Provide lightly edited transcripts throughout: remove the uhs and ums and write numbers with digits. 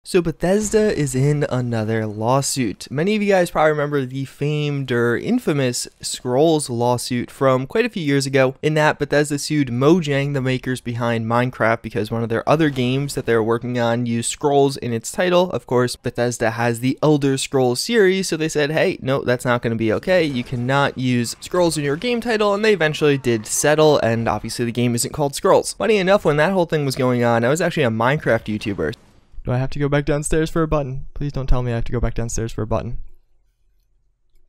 So Bethesda is in another lawsuit. Many of you guys probably remember the famed or infamous Scrolls lawsuit from quite a few years ago. In that, Bethesda sued Mojang, the makers behind Minecraft, because one of their other games that they were working on used scrolls in its title. Of course, Bethesda has the Elder Scrolls series, so they said, hey, no, that's not going to be okay. You cannot use scrolls in your game title, and they eventually did settle, and obviously the game isn't called Scrolls. Funny enough, when that whole thing was going on, I was actually a Minecraft YouTuber. Do I have to go back downstairs for a button? Please don't tell me I have to go back downstairs for a button.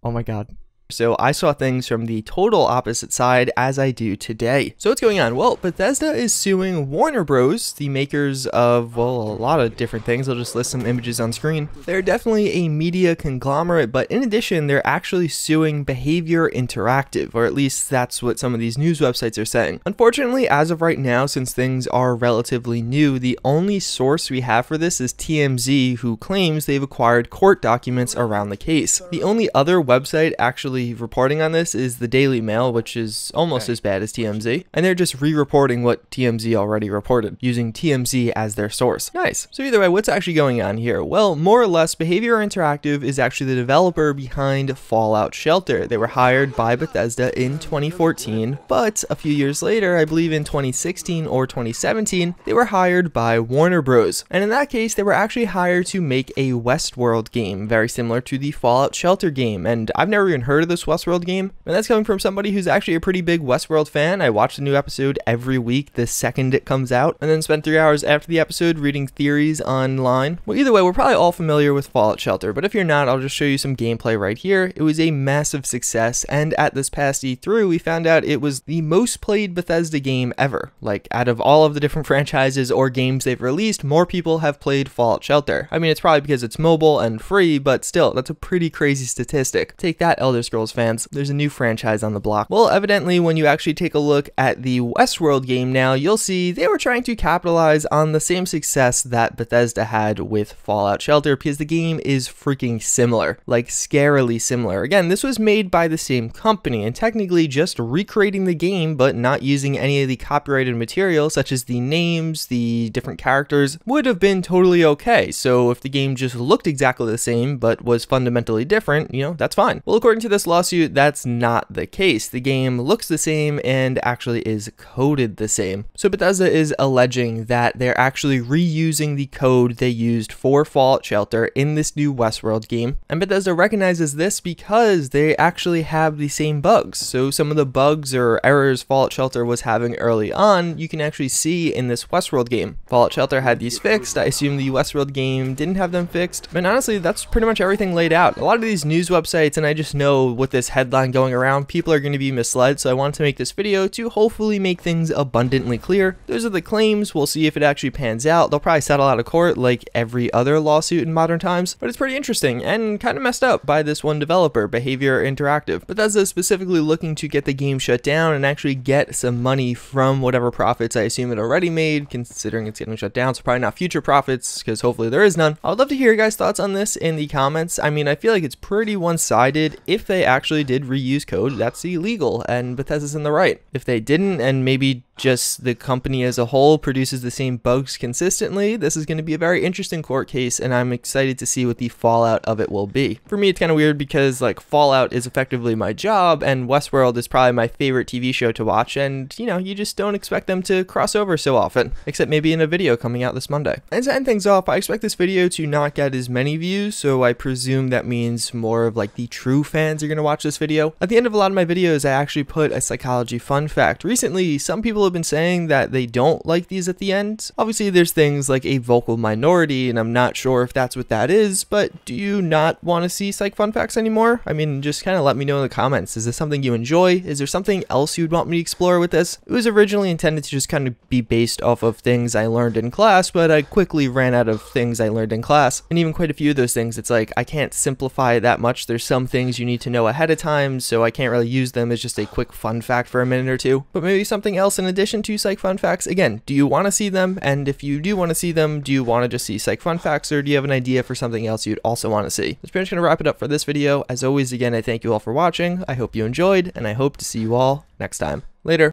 Oh my god. So I saw things from the total opposite side as I do today. So what's going on? Well, Bethesda is suing Warner Bros, the makers of, well, a lot of different things. I'll just list some images on screen. They're definitely a media conglomerate, but in addition, they're actually suing Behavior Interactive, or at least that's what some of these news websites are saying. Unfortunately, as of right now, since things are relatively new, the only source we have for this is TMZ, who claims they've acquired court documents around the case. The only other website actually reporting on this is the Daily Mail, which is almost as bad as TMZ, and they're just re-reporting what TMZ already reported, using TMZ as their source. Nice. So either way, what's actually going on here? Well, more or less, Behavior Interactive is actually the developer behind Fallout Shelter. They were hired by Bethesda in 2014, but a few years later, I believe in 2016 or 2017, they were hired by Warner Bros. And in that case, they were actually hired to make a Westworld game, very similar to the Fallout Shelter game, and I've never even heard of this Westworld game, and that's coming from somebody who's actually a pretty big Westworld fan. I watch a new episode every week the second it comes out, and then spend 3 hours after the episode reading theories online. Well, either way, we're probably all familiar with Fallout Shelter, but if you're not, I'll just show you some gameplay right here. It was a massive success, and at this past E3, we found out it was the most played Bethesda game ever. Like, out of all of the different franchises or games they've released, more people have played Fallout Shelter. I mean, it's probably because it's mobile and free, but still, that's a pretty crazy statistic. Take that, Elder Scrolls fans. There's a new franchise on the block. Well, evidently, when you actually take a look at the Westworld game now, you'll see they were trying to capitalize on the same success that Bethesda had with Fallout Shelter, because the game is freaking similar, like scarily similar. Again, this was made by the same company, and technically just recreating the game, but not using any of the copyrighted material, such as the names, the different characters, would have been totally okay. So if the game just looked exactly the same, but was fundamentally different, you know, that's fine. Well, according to this lawsuit, that's not the case. The game looks the same and actually is coded the same. So Bethesda is alleging that they're actually reusing the code they used for Fallout Shelter in this new Westworld game. And Bethesda recognizes this because they actually have the same bugs. So some of the bugs or errors Fallout Shelter was having early on, you can actually see in this Westworld game. Fallout Shelter had these fixed. I assume the Westworld game didn't have them fixed. But honestly, that's pretty much everything laid out. A lot of these news websites, and I just know with this headline going around, people are going to be misled, so I wanted to make this video to hopefully make things abundantly clear. Those are the claims. We'll see if it actually pans out. They'll probably settle out of court like every other lawsuit in modern times, but it's pretty interesting and kind of messed up by this one developer, Behavior Interactive. Bethesda is specifically looking to get the game shut down and actually get some money from whatever profits I assume it already made, considering it's getting shut down, so probably not future profits, because hopefully there is none. I would love to hear your guys' thoughts on this in the comments. I mean, I feel like it's pretty one-sided. If they actually did reuse code, that's illegal, and Bethesda's in the right. If they didn't, and maybe just the company as a whole produces the same bugs consistently, this is going to be a very interesting court case, and I'm excited to see what the fallout of it will be. For me, it's kind of weird because, like, Fallout is effectively my job, and Westworld is probably my favorite TV show to watch, and, you know, you just don't expect them to cross over so often, except maybe in a video coming out this Monday. And to end things off, I expect this video to not get as many views, so I presume that means more of, like, the true fans are going to watch this video. At the end of a lot of my videos, I actually put a psychology fun fact. Recently, some people have been saying that they don't like these at the end. Obviously, there's things like a vocal minority, and I'm not sure if that's what that is, but do you not want to see psych fun facts anymore? I mean, just kind of let me know in the comments. Is this something you enjoy? Is there something else you'd want me to explore with this? It was originally intended to just kind of be based off of things I learned in class, but I quickly ran out of things I learned in class, and even quite a few of those things, it's like, I can't simplify it that much. There's some things you need to know ahead of time, so I can't really use them as just a quick fun fact for a minute or two. But maybe something else in addition to psych fun facts. Again, do you want to see them? And if you do want to see them, do you want to just see psych fun facts, or do you have an idea for something else you'd also want to see? That's pretty much going to wrap it up for this video. As always, again, I thank you all for watching. I hope you enjoyed, and I hope to see you all next time. Later.